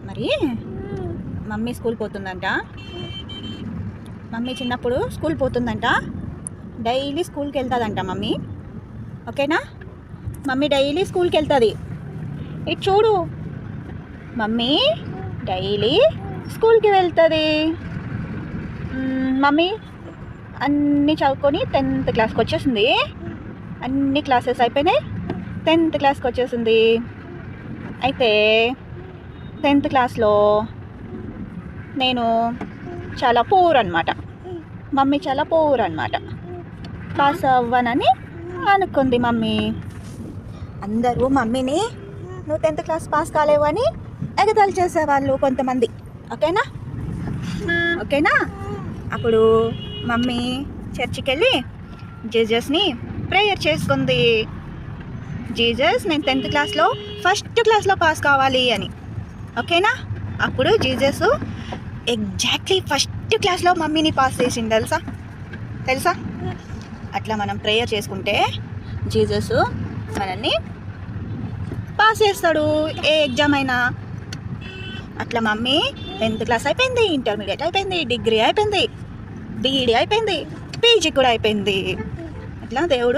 మరి mummy school పోతుందంట. Mummy చిన్నప్పుడు school పోతుందంట. Daily స్కూల్కి వెళ్తుందంట మమ్మీ. ఓకేనా? మమ్మీ డైలీ స్కూల్కి వెళ్తుంది. ఇటు చూడు, మమ్మీ డైలీ స్కూల్కి వెళ్తుంది. మమ్మీ అన్నీ చదువుకొని 10th క్లాస్కి వచ్చేసింది. అన్ని క్లాసెస్ అయిపోయినాయి, 10th క్లాస్కి వచ్చేసింది. అయితే 10th క్లాస్లో నేను చాలా పూర్ అనమాట. మమ్మీ చాలా పూర్ అనమాట. పాస్ అవ్వనని అనుకుంది మమ్మీ. అందరూ మమ్మీని నువ్వు 10th క్లాస్ పాస్ కాలేవు అని ఎగతాళి చేసేవాళ్ళు కొంతమంది. ఓకేనా? అప్పుడు మమ్మీ చర్చికి వెళ్ళి జీసస్ని ప్రేయర్ చేసుకుంది. జీసస్, నేను 10th క్లాస్లో ఫస్ట్ క్లాస్లో పాస్ కావాలి అని. ఓకేనా? అప్పుడు జీసస్ ఎగ్జాక్ట్లీ ఫస్ట్ క్లాస్లో మమ్మీని పాస్ చేసింది. తెలుసా? అట్లా మనం ప్రేయర్ చేసుకుంటే జీసస్ మనల్ని పాస్ చేస్తాడు, ఏ ఎగ్జామ్ అయినా. అట్లా మమ్మీ 10th క్లాస్ అయిపోయింది, ఇంటర్మీడియట్ అయిపోయింది, డిగ్రీ అయిపోయింది, బీఈడీ అయిపోయింది, పీజీ కూడా అయిపోయింది. అట్లా దేవుడు